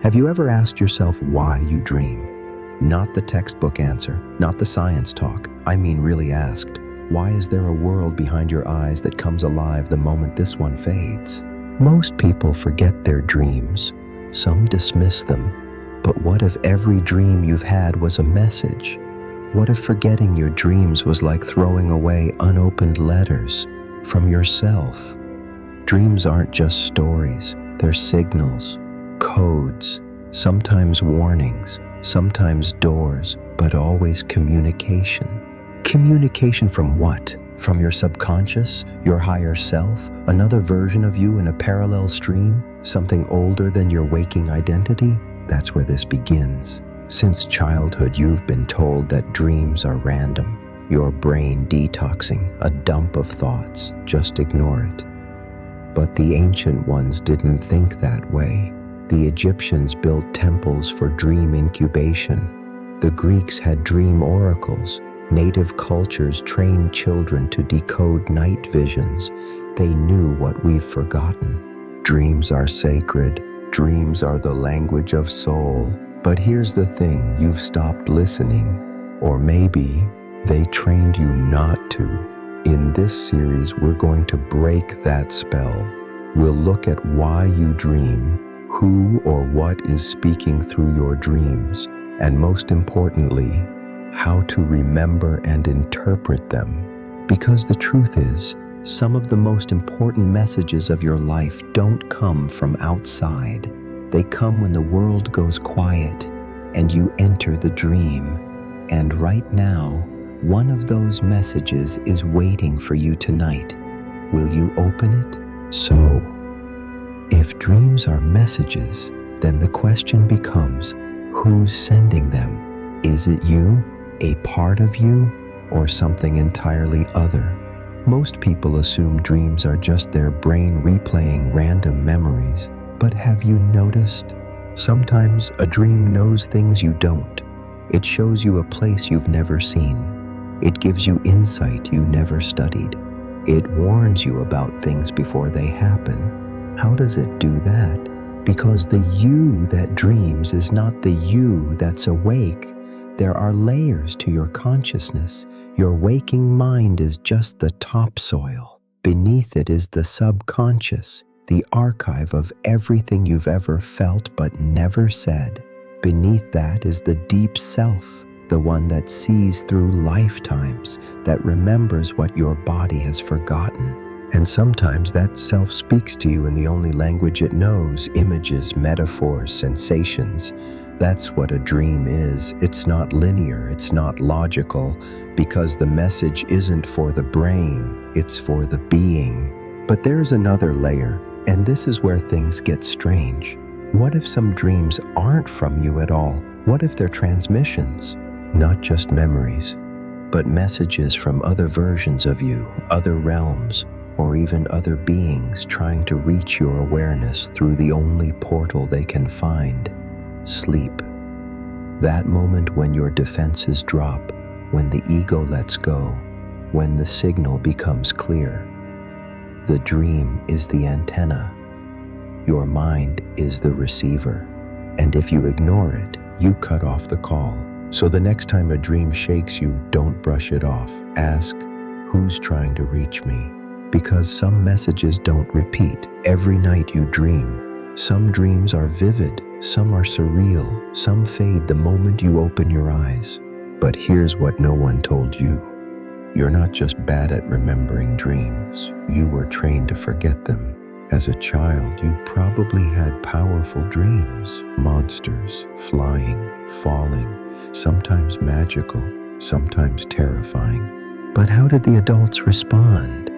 Have you ever asked yourself why you dream? Not the textbook answer, not the science talk. I mean really asked, why is there a world behind your eyes that comes alive the moment this one fades? Most people forget their dreams. Some dismiss them. But what if every dream you've had was a message? What if forgetting your dreams was like throwing away unopened letters from yourself? Dreams aren't just stories. They're signals, codes, sometimes warnings, sometimes doors, but always communication. Communication from what? From your subconscious, your higher self, another version of you in a parallel stream, something older than your waking identity? That's where this begins. Since childhood, you've been told that dreams are random, your brain detoxing, a dump of thoughts, just ignore it. But the ancient ones didn't think that way. The Egyptians built temples for dream incubation. The Greeks had dream oracles. Native cultures trained children to decode night visions. They knew what we've forgotten. Dreams are sacred. Dreams are the language of soul. But here's the thing, you've stopped listening. Or maybe they trained you not to. In this series, we're going to break that spell. We'll look at why you dream, who or what is speaking through your dreams, and most importantly, how to remember and interpret them. Because the truth is, some of the most important messages of your life don't come from outside. They come when the world goes quiet and you enter the dream. And right now, one of those messages is waiting for you tonight. Will you open it? So, if dreams are messages, then the question becomes, who's sending them? Is it you, a part of you, or something entirely other? Most people assume dreams are just their brain replaying random memories. But have you noticed? Sometimes a dream knows things you don't. It shows you a place you've never seen. It gives you insight you never studied. It warns you about things before they happen. How does it do that? Because the you that dreams is not the you that's awake. There are layers to your consciousness. Your waking mind is just the topsoil. Beneath it is the subconscious, the archive of everything you've ever felt but never said. Beneath that is the deep self, the one that sees through lifetimes, that remembers what your body has forgotten. And sometimes that self speaks to you in the only language it knows, images, metaphors, sensations. That's what a dream is. It's not linear, it's not logical, because the message isn't for the brain, it's for the being. But there's another layer, and this is where things get strange. What if some dreams aren't from you at all? What if they're transmissions? Not just memories, but messages from other versions of you, other realms, or even other beings trying to reach your awareness through the only portal they can find, sleep. That moment when your defenses drop, when the ego lets go, when the signal becomes clear. The dream is the antenna. Your mind is the receiver. And if you ignore it, you cut off the call. So the next time a dream shakes you, don't brush it off. Ask, who's trying to reach me? Because some messages don't repeat every night you dream. Some dreams are vivid, some are surreal, some fade the moment you open your eyes. But here's what no one told you. You're not just bad at remembering dreams. You were trained to forget them. As a child, you probably had powerful dreams. Monsters, flying, falling, sometimes magical, sometimes terrifying. But how did the adults respond?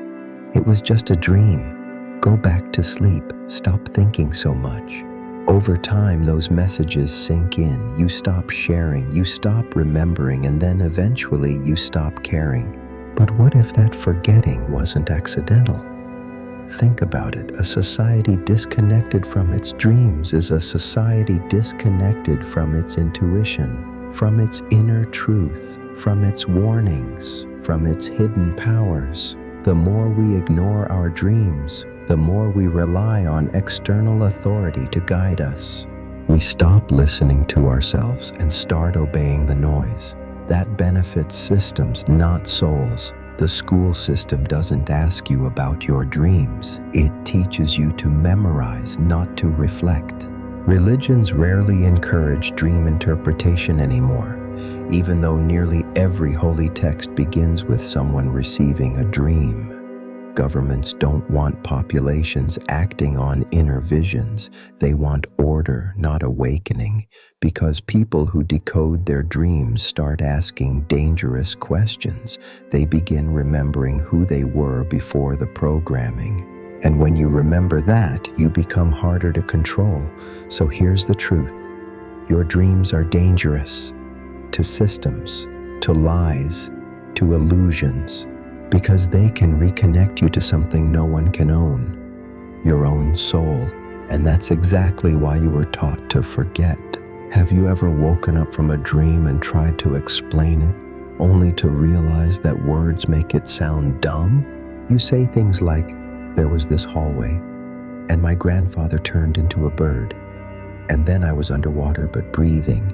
It was just a dream. Go back to sleep. Stop thinking so much. Over time, those messages sink in. You stop sharing, you stop remembering, and then eventually you stop caring. But what if that forgetting wasn't accidental? Think about it. A society disconnected from its dreams is a society disconnected from its intuition, from its inner truth, from its warnings, from its hidden powers. The more we ignore our dreams, the more we rely on external authority to guide us. We stop listening to ourselves and start obeying the noise. That benefits systems, not souls. The school system doesn't ask you about your dreams. It teaches you to memorize, not to reflect. Religions rarely encourage dream interpretation anymore, even though nearly every holy text begins with someone receiving a dream. Governments don't want populations acting on inner visions. They want order, not awakening, because people who decode their dreams start asking dangerous questions. They begin remembering who they were before the programming. And when you remember that, you become harder to control. So here's the truth. Your dreams are dangerous to systems, to lies, to illusions, because they can reconnect you to something no one can own, your own soul. And that's exactly why you were taught to forget. Have you ever woken up from a dream and tried to explain it, only to realize that words make it sound dumb? You say things like, "There was this hallway, and my grandfather turned into a bird, and then I was underwater but breathing."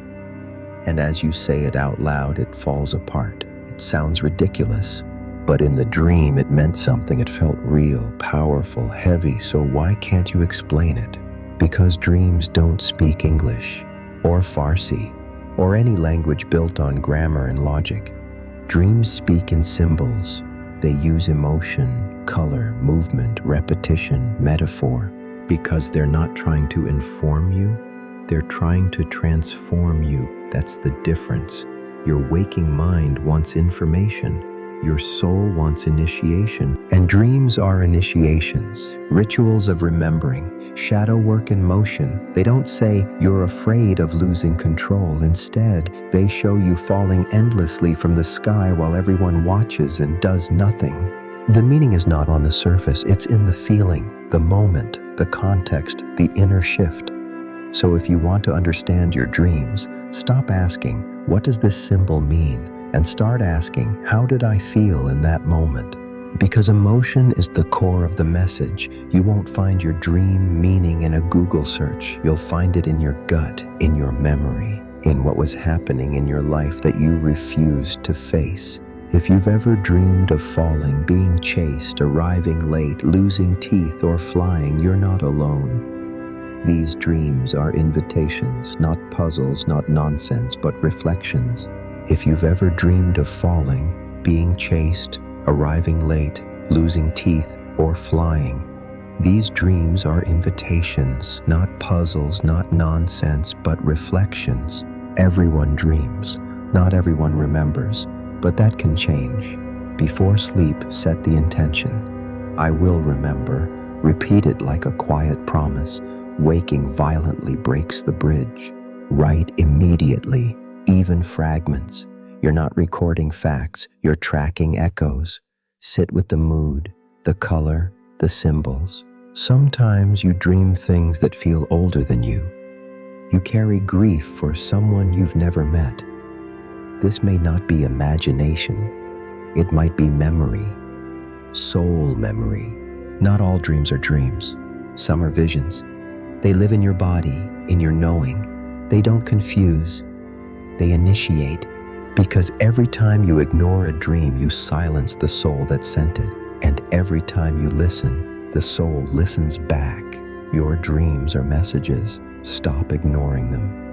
And as you say it out loud, it falls apart. It sounds ridiculous. But in the dream, it meant something. It felt real, powerful, heavy. So why can't you explain it? Because dreams don't speak English, or Farsi, or any language built on grammar and logic. Dreams speak in symbols. They use emotion, color, movement, repetition, metaphor. Because they're not trying to inform you, they're trying to transform you. That's the difference. Your waking mind wants information. Your soul wants initiation, and dreams are initiations, rituals of remembering, shadow work in motion. They don't say you're afraid of losing control. Instead, they show you falling endlessly from the sky while everyone watches and does nothing. The meaning is not on the surface, it's in the feeling, the moment, the context, the inner shift. So if you want to understand your dreams, stop asking, "What does this symbol mean?" and start asking, "How did I feel in that moment?" Because emotion is the core of the message. You won't find your dream meaning in a Google search. You'll find it in your gut, in your memory, in what was happening in your life that you refused to face. If you've ever dreamed of falling, being chased, arriving late, losing teeth, or flying, you're not alone. These dreams are invitations, not puzzles, not nonsense, but reflections. If you've ever dreamed of falling, being chased, arriving late, losing teeth, or flying, these dreams are invitations, not puzzles, not nonsense, but reflections. Everyone dreams. Not everyone remembers, but that can change. Before sleep, set the intention. I will remember. Repeat it like a quiet promise. Waking violently breaks the bridge. Write immediately. Even fragments. You're not recording facts, you're tracking echoes. Sit with the mood, the color, the symbols. Sometimes you dream things that feel older than you. You carry grief for someone you've never met. This may not be imagination. It might be memory, soul memory. Not all dreams are dreams. Some are visions. They live in your body, in your knowing. They don't confuse. They initiate, because every time you ignore a dream, you silence the soul that sent it. And every time you listen, the soul listens back. Your dreams are messages. Stop ignoring them.